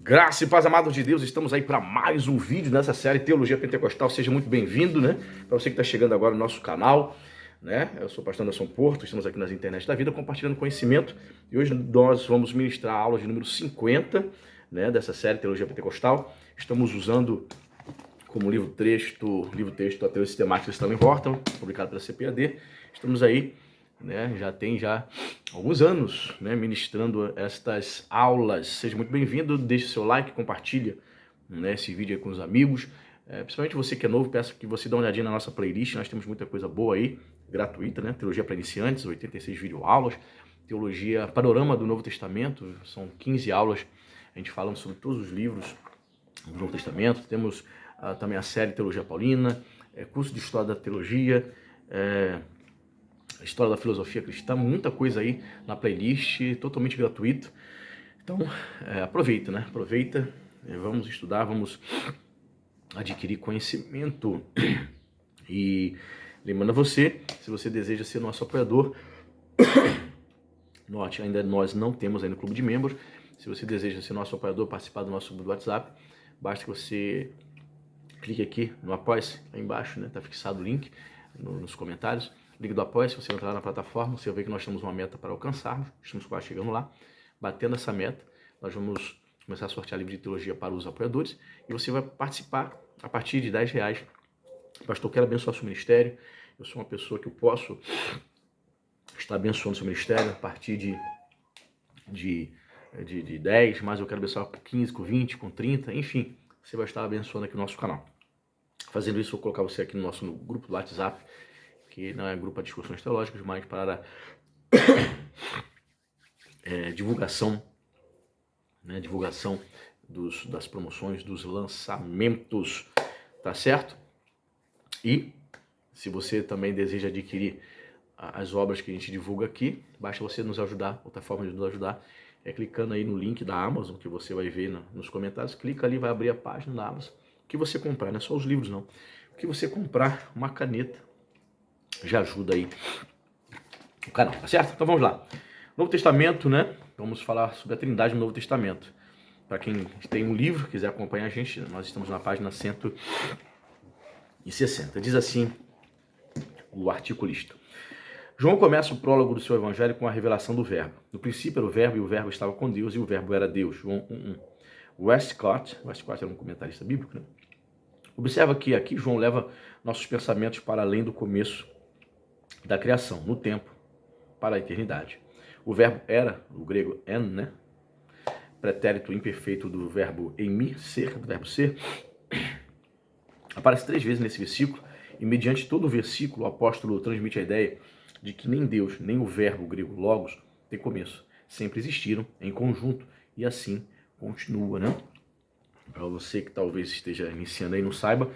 Graça e paz, amados de Deus, estamos aí para mais um vídeo nessa série Teologia Pentecostal. Seja muito bem-vindo, né? Para você que está chegando agora no nosso canal, né? Eu sou o pastor Anderson Porto, estamos aqui nas internet da vida compartilhando conhecimento e hoje nós vamos ministrar a aula de número 50, né? Dessa série Teologia Pentecostal. Estamos usando como livro-texto a Teoria Sistemática Stanley Horton, publicado pela CPAD. Estamos aí, né, já tem alguns anos, né, ministrando estas aulas. Seja muito bem-vindo, deixe seu like, compartilha, né, esse vídeo aí com os amigos. Principalmente você que é novo, peço que você dê uma olhadinha na nossa playlist, nós temos muita coisa boa aí, gratuita, né? Teologia para iniciantes, 86 videoaulas, Teologia Panorama do Novo Testamento, são 15 aulas, a gente falando sobre todos os livros do Novo Testamento. Temos também a série Teologia Paulina, curso de História da Teologia, História da Filosofia Cristã, muita coisa aí na playlist, totalmente gratuito. Então, aproveita, né? Aproveita, vamos estudar, vamos adquirir conhecimento. E lembrando a você, se você deseja ser nosso apoiador, note, ainda nós não temos ainda o clube de membros. Se você deseja ser nosso apoiador, participar do nosso grupo do WhatsApp, basta que você clique aqui no Apoia-se, aí embaixo, né? Tá fixado o link nos comentários. Link do Apoia-se, você entrar na plataforma, você vê que nós temos uma meta para alcançarmos, estamos quase chegando lá. Batendo essa meta, nós vamos começar a sortear livro de teologia para os apoiadores e você vai participar a partir de R$10. Pastor, quero abençoar seu ministério, eu sou uma pessoa que eu posso estar abençoando seu ministério a partir de 10, mas eu quero abençoar com 15, com 20, com 30, enfim, você vai estar abençoando aqui o nosso canal. Fazendo isso, vou colocar você aqui no nosso grupo do WhatsApp, que não é grupo para discussões teológicas, mas para divulgação, né? Divulgação das promoções, dos lançamentos, tá certo? E se você também deseja adquirir as obras que a gente divulga aqui, basta você nos ajudar. Outra forma de nos ajudar é clicando aí no link da Amazon, que você vai ver nos comentários. Clica ali, vai abrir a página da Amazon. O que você comprar, não é só os livros não. O que você comprar, uma caneta, já ajuda aí o canal, tá certo? Então vamos lá. Novo Testamento, né? Vamos falar sobre a Trindade no Novo Testamento. Para quem tem um livro, quiser acompanhar a gente, nós estamos na página 160. Diz assim o articulista. João começa o prólogo do seu evangelho com a revelação do Verbo. No princípio era o Verbo, e o Verbo estava com Deus, e o Verbo era Deus. João 1:1. Westcott era um comentarista bíblico, né? Observa que aqui João leva nossos pensamentos para além do começo da criação, no tempo, para a eternidade. O verbo era, o grego en, né? Pretérito imperfeito do verbo eimi, ser, do verbo ser, aparece 3 vezes nesse versículo, e mediante todo o versículo o apóstolo transmite a ideia de que nem Deus, nem o verbo grego logos tem começo. Sempre existiram em conjunto, e assim continua, né? Para você que talvez esteja iniciando aí e não saiba,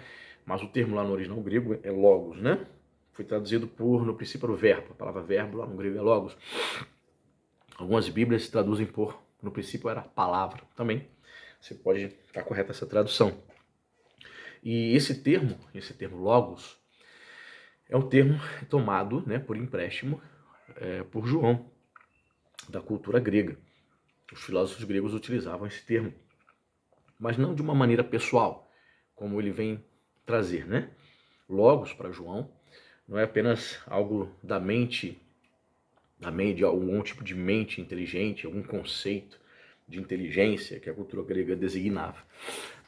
mas o termo lá no original grego é logos, né? Foi traduzido por, no princípio, era o verbo. A palavra verbo lá no grego é logos. Algumas bíblias traduzem por, no princípio era palavra. Também você pode estar correta essa tradução. E esse termo logos, é um termo tomado, né, por empréstimo por João, da cultura grega. Os filósofos gregos utilizavam esse termo, mas não de uma maneira pessoal, como ele vem trazer, né? Logos, para João, não é apenas algo da mente, de algum tipo de mente inteligente, algum conceito de inteligência que a cultura grega designava.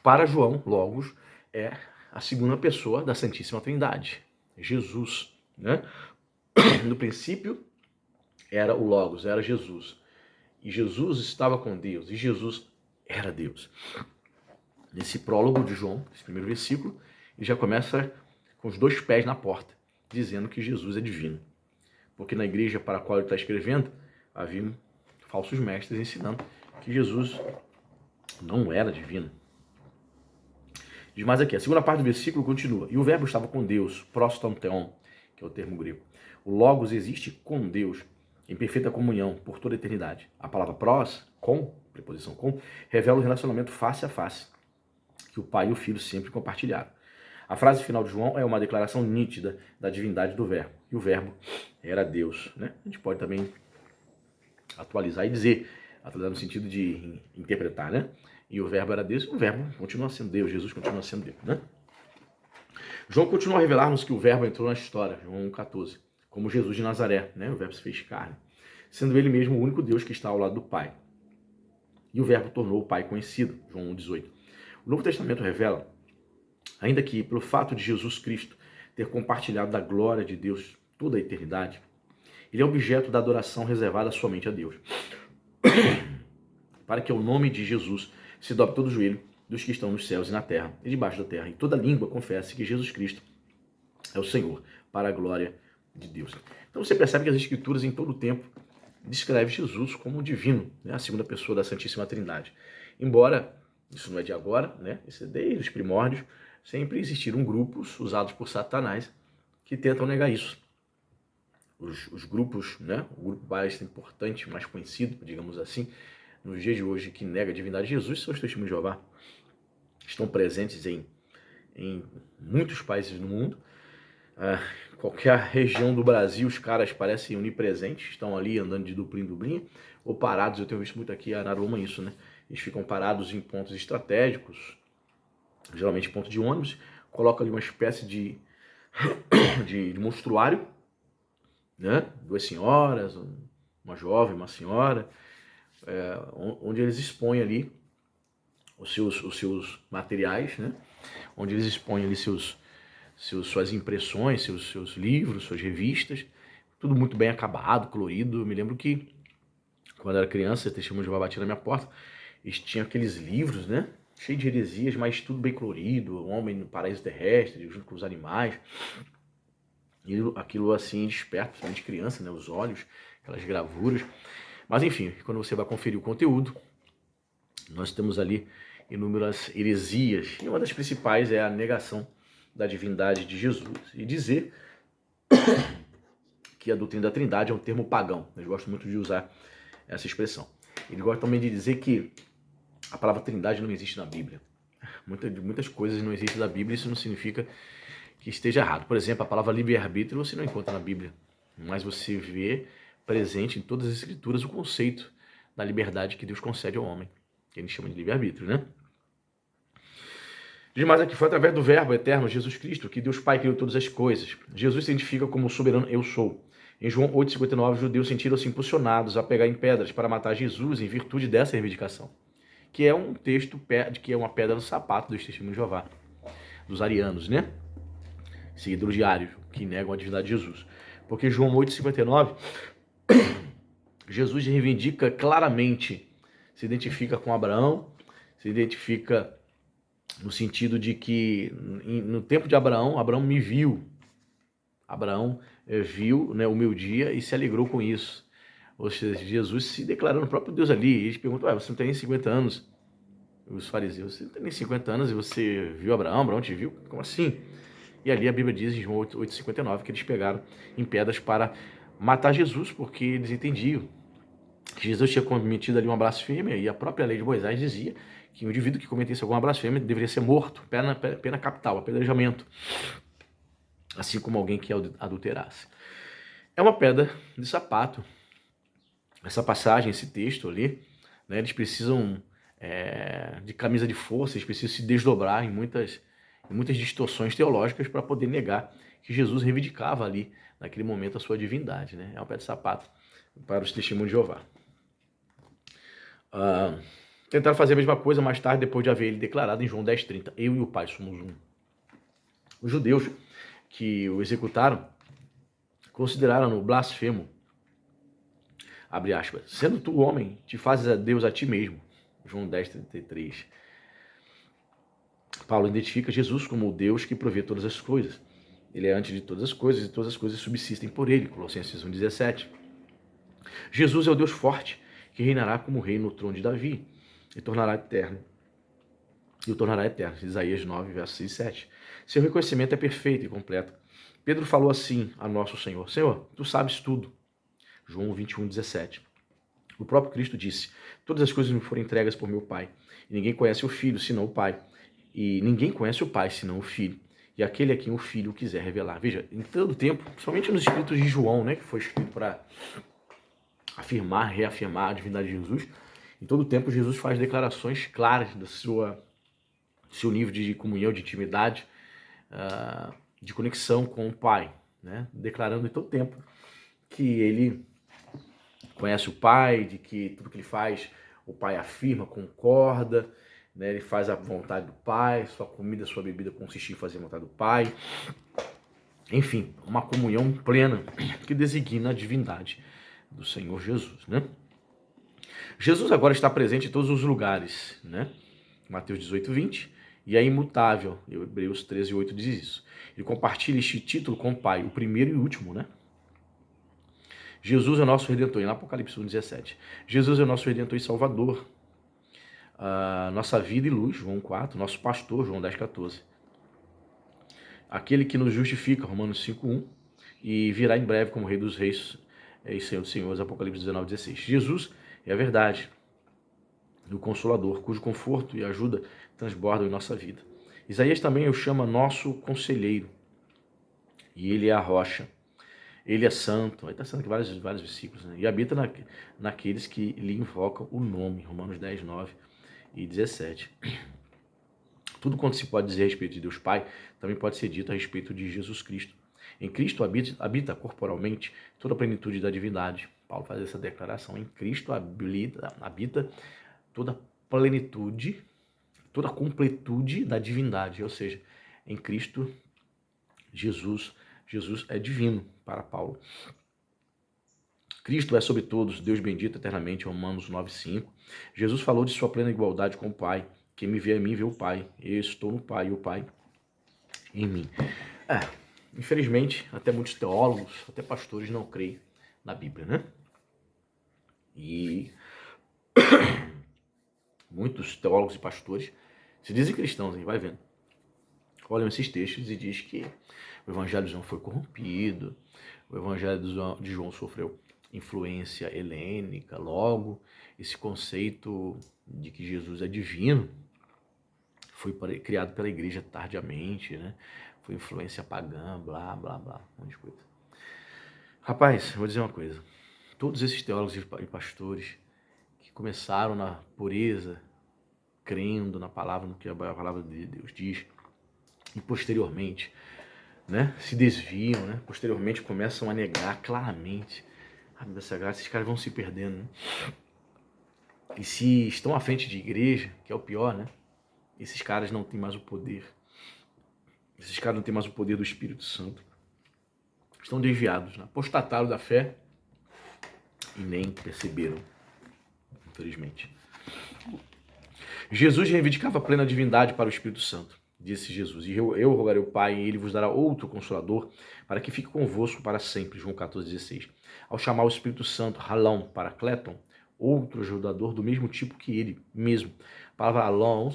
Para João, logos é a segunda pessoa da Santíssima Trindade, Jesus, né? No princípio era o logos, era Jesus. E Jesus estava com Deus, e Jesus era Deus. Nesse prólogo de João, esse primeiro versículo, ele já começa com os 2 pés na porta, dizendo que Jesus é divino. Porque na igreja para a qual ele está escrevendo, havia falsos mestres ensinando que Jesus não era divino. Diz mais aqui, a segunda parte do versículo continua. E o verbo estava com Deus, prostanteon, que é o termo grego. O Logos existe com Deus, em perfeita comunhão, por toda a eternidade. A palavra pros, com, preposição com, revela o relacionamento face a face, que o Pai e o Filho sempre compartilharam. A frase final de João é uma declaração nítida da divindade do Verbo. E o Verbo era Deus, né? A gente pode também atualizar e dizer, atualizar no sentido de interpretar, né? e o verbo era Deus, o verbo continua sendo Deus, Jesus continua sendo Deus, né? João continua a revelar-nos que o verbo entrou na história, João 1,14, como Jesus de Nazaré, né? O verbo se fez carne, sendo ele mesmo o único Deus que está ao lado do Pai. E o verbo tornou o Pai conhecido, João 1,18. O Novo Testamento revela, ainda que pelo fato de Jesus Cristo ter compartilhado da glória de Deus toda a eternidade, ele é objeto da adoração reservada somente a Deus. Para que o nome de Jesus se dobre todo o joelho dos que estão nos céus e na terra e debaixo da terra, e toda língua confesse que Jesus Cristo é o Senhor, para a glória de Deus. Então você percebe que as Escrituras em todo o tempo descrevem Jesus como divino, né? A segunda pessoa da Santíssima Trindade. Embora isso não é de agora, né? Isso é desde os primórdios, sempre existiram grupos usados por Satanás que tentam negar isso. Os grupos, né? O grupo mais importante, mais conhecido, digamos assim, nos dias de hoje, que nega a divindade de Jesus, são os testemunhos de Jeová. Estão presentes em muitos países do mundo. Qualquer região do Brasil, os caras parecem onipresentes, estão ali andando de duplinha em duplinha, ou parados. Eu tenho visto muito aqui em Araruama isso, né? Eles ficam parados em pontos estratégicos, geralmente ponto de ônibus, colocam ali uma espécie de monstruário, né? Duas senhoras, uma jovem, uma senhora, onde eles expõem ali os seus materiais, né? Onde eles expõem ali suas impressões, seus livros, suas revistas, tudo muito bem acabado, colorido. Eu me lembro que, quando eu era criança, o Testemunho de Jeová batia na minha porta, eles tinham aqueles livros, né? Cheio de heresias, mas tudo bem colorido, o homem no paraíso terrestre, junto com os animais. E aquilo assim desperta, principalmente criança, né? Os olhos, aquelas gravuras. Mas enfim, quando você vai conferir o conteúdo, nós temos ali inúmeras heresias. E uma das principais é a negação da divindade de Jesus e dizer que a doutrina da Trindade é um termo pagão. Eles gostam muito de usar essa expressão. Eles gostam também de dizer que a palavra Trindade não existe na Bíblia. Muitas coisas não existem na Bíblia, isso não significa que esteja errado. Por exemplo, a palavra livre-arbítrio você não encontra na Bíblia, mas você vê presente em todas as Escrituras o conceito da liberdade que Deus concede ao homem, que a gente chama de livre-arbítrio, né? Diz mais aqui, foi através do verbo eterno, Jesus Cristo, que Deus Pai criou todas as coisas. Jesus se identifica como o soberano eu sou. Em João 8,59, os judeus sentiram-se impulsionados a pegar em pedras para matar Jesus em virtude dessa reivindicação, que é um texto que é uma pedra no sapato dos testemunhos de Jeová, dos arianos, né? Seguidores diários que negam a divindade de Jesus. Porque João 8,59, Jesus reivindica claramente, se identifica com Abraão, se identifica no sentido de que no tempo de Abraão, Abraão me viu. Abraão viu, né, o meu dia e se alegrou com isso. Ou seja, Jesus se declarando o próprio Deus ali. E eles perguntam, você não tem nem 50 anos. Os fariseus, você não tem nem 50 anos e você viu Abraão? Abraão te viu? Como assim? E ali a Bíblia diz, em João 8,59, que eles pegaram em pedras para matar Jesus, porque eles entendiam que Jesus tinha cometido ali uma blasfêmia, e a própria lei de Moisés dizia que o indivíduo que cometesse alguma blasfêmia deveria ser morto, pena capital, apedrejamento, assim como alguém que adulterasse. É uma pedra de sapato, essa passagem, esse texto ali, né, eles precisam de camisa de força, eles precisam se desdobrar em muitas distorções teológicas para poder negar que Jesus reivindicava ali, naquele momento, a sua divindade, né? É uma pedra de sapato para os testemunhos de Jeová. Tentaram fazer a mesma coisa mais tarde, depois de haver ele declarado em João 10,30, eu e o Pai somos um. Os judeus que o executaram consideraram-no blasfemo, abre aspas, sendo tu homem, te fazes a Deus a ti mesmo, João 10,33. Paulo identifica Jesus como o Deus que provê todas as coisas. Ele é antes de todas as coisas e todas as coisas subsistem por ele, Colossenses 1,17. Jesus é o Deus forte, que reinará como rei no trono de Davi e o tornará eterno, Isaías 9, versos 6 e 7. Seu reconhecimento é perfeito e completo. Pedro falou assim a nosso Senhor, Senhor, tu sabes tudo, João 21,17. O próprio Cristo disse, todas as coisas me foram entregas por meu Pai, e ninguém conhece o Filho, senão o Pai, e ninguém conhece o Pai, senão o Filho, e aquele a quem o Filho quiser revelar. Veja, em todo o tempo, principalmente nos escritos de João, né, que foi escrito para afirmar, reafirmar a divindade de Jesus, Em todo tempo, Jesus faz declarações claras do seu nível de comunhão, de intimidade, de conexão com o Pai, né? Declarando em todo tempo que ele conhece o Pai, de que tudo que ele faz, o Pai afirma, concorda, né? Ele faz a vontade do Pai, sua comida, sua bebida consiste em fazer a vontade do Pai. Enfim, uma comunhão plena que designa a divindade do Senhor Jesus, né? Jesus agora está presente em todos os lugares, né? Mateus 18, 20, e é imutável. Hebreus 13, 8 diz isso. Ele compartilha este título com o Pai, o primeiro e o último, né? Jesus é o nosso Redentor, em Apocalipse 1, 17. Jesus é o nosso Redentor e Salvador. Nossa vida e luz, João 4. Nosso pastor, João 10, 14. Aquele que nos justifica, Romanos 5, 1. E virá em breve como Rei dos Reis e Senhor dos Senhores, Apocalipse 19, 16. Jesus é a verdade, o Consolador, cujo conforto e ajuda transbordam em nossa vida. Isaías também o chama nosso conselheiro. E ele é a rocha. Ele é santo. Aí está sendo aqui vários versículos, né? E habita naqueles que lhe invocam o nome. Romanos 10, 9 e 17. Tudo quanto se pode dizer a respeito de Deus Pai, também pode ser dito a respeito de Jesus Cristo. Em Cristo habita corporalmente toda a plenitude da divindade. Paulo faz essa declaração. Em Cristo habita toda a plenitude, toda a completude da divindade. Ou seja, em Cristo, Jesus é divino para Paulo. Cristo é sobre todos, Deus bendito eternamente, Romanos 9,5. Jesus falou de sua plena igualdade com o Pai. Quem me vê a mim, vê o Pai. Eu estou no Pai e o Pai em mim. Infelizmente, até muitos teólogos, até pastores não creem na Bíblia, né? E muitos teólogos e pastores se dizem cristãos, hein? Vai vendo. Olham esses textos e diz que o Evangelho de João foi corrompido, o Evangelho de João sofreu influência helênica, logo esse conceito de que Jesus é divino foi criado pela igreja tardiamente, né? Foi influência pagã, blá, blá, blá, um monte de coisa. Rapaz, vou dizer uma coisa. Todos esses teólogos e pastores que começaram na pureza, crendo na palavra, no que a palavra de Deus diz, e posteriormente, né, se desviam, né? Posteriormente começam a negar claramente a Bíblia Sagrada. Esses caras vão se perdendo, né? E se estão à frente de igreja, que é o pior, né? Esses caras não têm mais o poder. Esses caras não têm mais o poder do Espírito Santo. Estão desviados, né? Apostataram da fé e nem perceberam, infelizmente. Jesus reivindicava a plena divindade para o Espírito Santo. Disse Jesus, e eu rogarei ao Pai, e ele vos dará outro Consolador, para que fique convosco para sempre. João 14, 16. Ao chamar o Espírito Santo, Halão, Paracleton, outro ajudador do mesmo tipo que ele mesmo. A palavra Halão,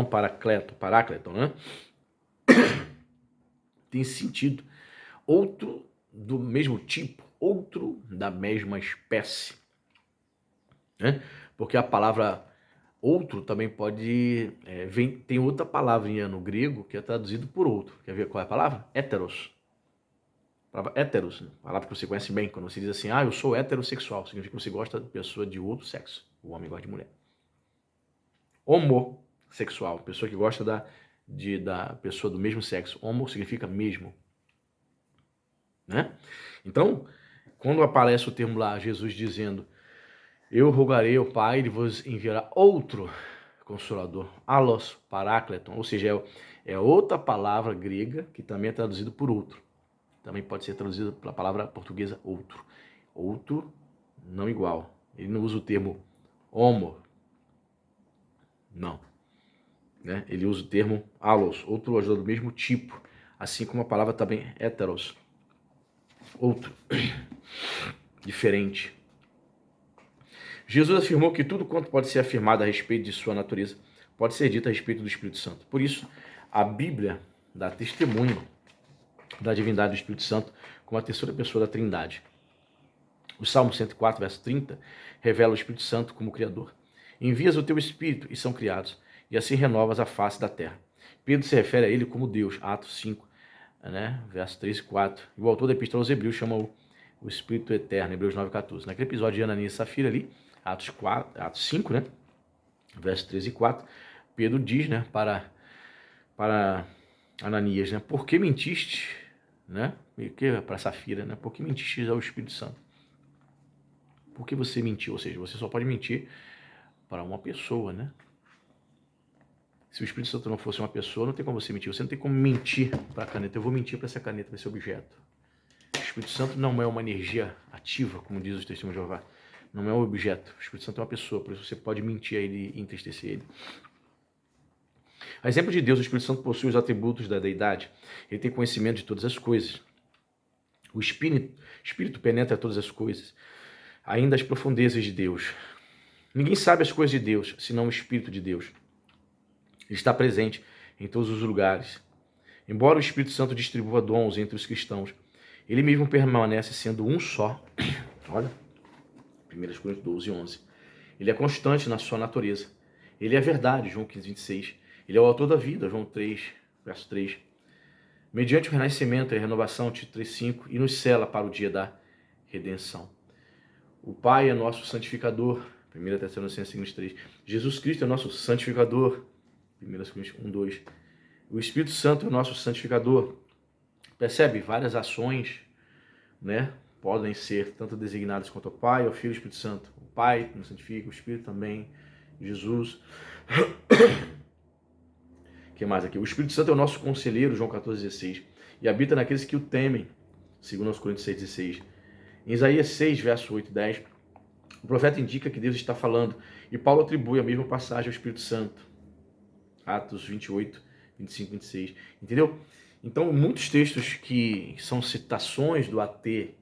Paracleton, né? Tem sentido. Outro do mesmo tipo, outro da mesma espécie, né? Porque a palavra outro também pode... tem outra palavrinha no grego que é traduzido por outro. Quer ver qual é a palavra? Héteros. A palavra héteros, né? Palavra que você conhece bem. Quando você diz assim, eu sou heterossexual, significa que você gosta de pessoa de outro sexo. O homem gosta de mulher. Homossexual, pessoa que gosta da pessoa do mesmo sexo. Homo significa mesmo. Né? Então, quando aparece o termo lá, Jesus dizendo, eu rogarei ao Pai, ele vos enviará outro Consolador, Allos, Parácleton, ou seja, é outra palavra grega que também é traduzido por outro. Também pode ser traduzido pela palavra portuguesa outro. Outro, não igual. Ele não usa o termo homo. Não. Né? Ele usa o termo allos, outro ajudador do mesmo tipo. Assim como a palavra também heteros. Outro. Diferente. Jesus afirmou que tudo quanto pode ser afirmado a respeito de sua natureza pode ser dito a respeito do Espírito Santo. Por isso, a Bíblia dá testemunho da divindade do Espírito Santo como a terceira pessoa da Trindade. O Salmo 104, verso 30, revela o Espírito Santo como Criador. Envias o teu Espírito e são criados, e assim renovas a face da terra. Pedro se refere a ele como Deus, Atos 5, né? Verso 3 e 4. E o autor da Epístola aos Hebreus chama o Espírito Eterno, Hebreus 9, 14. Naquele episódio de Ananias e Safira ali, Atos 5, né? Verso 13 e 4, Pedro diz, né, para Ananias, né, por que mentiste, né, para Safira, né, por que mentiste ao Espírito Santo? Por que você mentiu? Ou seja, você só pode mentir para uma pessoa, né? Se o Espírito Santo não fosse uma pessoa, não tem como você mentir. Você não tem como mentir para a caneta. Eu vou mentir para essa caneta, para esse objeto. O Espírito Santo não é uma energia ativa, como diz o testemunho de Jeová. Não é um objeto. O Espírito Santo é uma pessoa, por isso você pode mentir a ele e entristecer ele. A exemplo de Deus, o Espírito Santo possui os atributos da deidade. Ele tem conhecimento de todas as coisas. O Espírito penetra todas as coisas, ainda as profundezas de Deus. Ninguém sabe as coisas de Deus, senão o Espírito de Deus. Ele está presente em todos os lugares. Embora o Espírito Santo distribua dons entre os cristãos, ele mesmo permanece sendo um só. Olha, 1 Coríntios 12, 11. Ele é constante na sua natureza. Ele é a verdade, João 15, 26. Ele é o autor da vida, João 3, verso 3. Mediante o renascimento e a renovação, Tito 3, 5, e nos sela para o dia da redenção. O Pai é nosso santificador, 1 Tessalonicenses 3. Jesus Cristo é nosso santificador, 1 Coríntios 1, 2. O Espírito Santo é o nosso santificador. Percebe? Várias ações, né, podem ser tanto designadas quanto ao Pai, ao Filho e ao Espírito Santo. O Pai nos santifica, o Espírito também, Jesus. O que mais aqui? O Espírito Santo é o nosso conselheiro, João 14, 16. E habita naqueles que o temem, 2 Coríntios 6, 16. Em Isaías 6, verso 8 e 10, o profeta indica que Deus está falando. E Paulo atribui a mesma passagem ao Espírito Santo. Atos 28, 25, 26. Entendeu? Então, muitos textos que são citações do AT,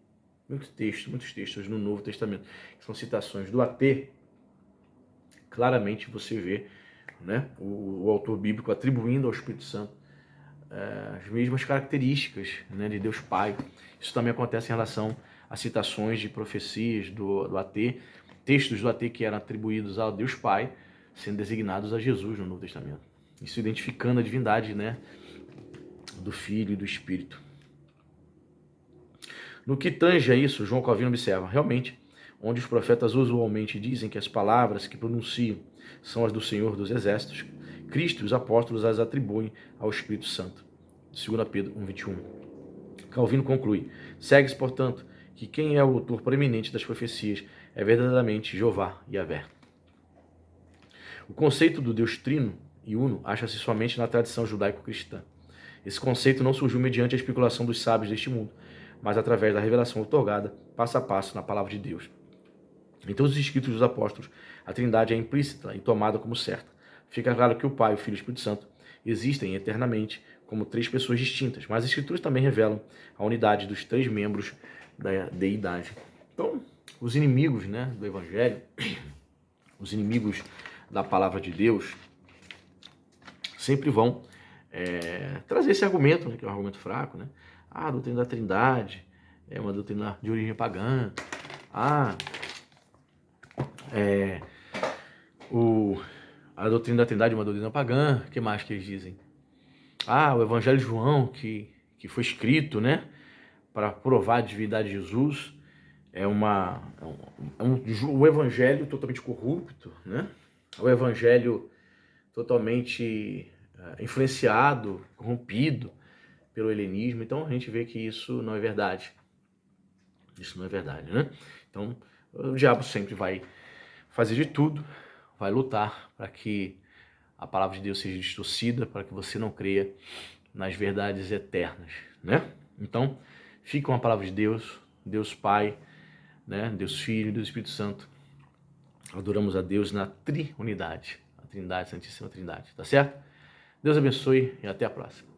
muitos textos no Novo Testamento, que são citações do AT, claramente você vê, né, o autor bíblico atribuindo ao Espírito Santo as mesmas características, né, de Deus Pai. Isso também acontece em relação a citações de profecias do AT, textos do AT que eram atribuídos ao Deus Pai, sendo designados a Jesus no Novo Testamento. Isso identificando a divindade, né, do Filho e do Espírito. No que tange a isso, João Calvino observa, realmente, onde os profetas usualmente dizem que as palavras que pronunciam são as do Senhor dos Exércitos, Cristo e os apóstolos as atribuem ao Espírito Santo. 2 Pedro 1, 21. Calvino conclui, segue-se, portanto, que quem é o autor preeminente das profecias é verdadeiramente Jeová, Yahvé. O conceito do Deus Trino e Uno acha-se somente na tradição judaico-cristã. Esse conceito não surgiu mediante a especulação dos sábios deste mundo, mas através da revelação otorgada, passo a passo, na palavra de Deus. Em todos os escritos dos apóstolos, a Trindade é implícita e tomada como certa. Fica claro que o Pai, o Filho e o Espírito Santo existem eternamente como três pessoas distintas, mas as Escrituras também revelam a unidade dos três membros da deidade. Então, os inimigos, né, do Evangelho, os inimigos da palavra de Deus, sempre vão trazer esse argumento, né, que é um argumento fraco, né? A doutrina da Trindade é uma doutrina de origem pagã. A doutrina da Trindade é uma doutrina pagã. O que mais que eles dizem? O Evangelho de João, que foi escrito, né, para provar a divindade de Jesus, é um evangelho totalmente corrupto, né? O evangelho totalmente influenciado, corrompido pelo helenismo. Então a gente vê que isso não é verdade. Isso não é verdade, né? Então o diabo sempre vai fazer de tudo, vai lutar para que a palavra de Deus seja distorcida, para que você não creia nas verdades eternas, né? Então fica com a palavra de Deus, Deus Pai, né? Deus Filho e Deus Espírito Santo. Adoramos a Deus na triunidade, a Trindade, Santíssima Trindade, tá certo? Deus abençoe e até a próxima.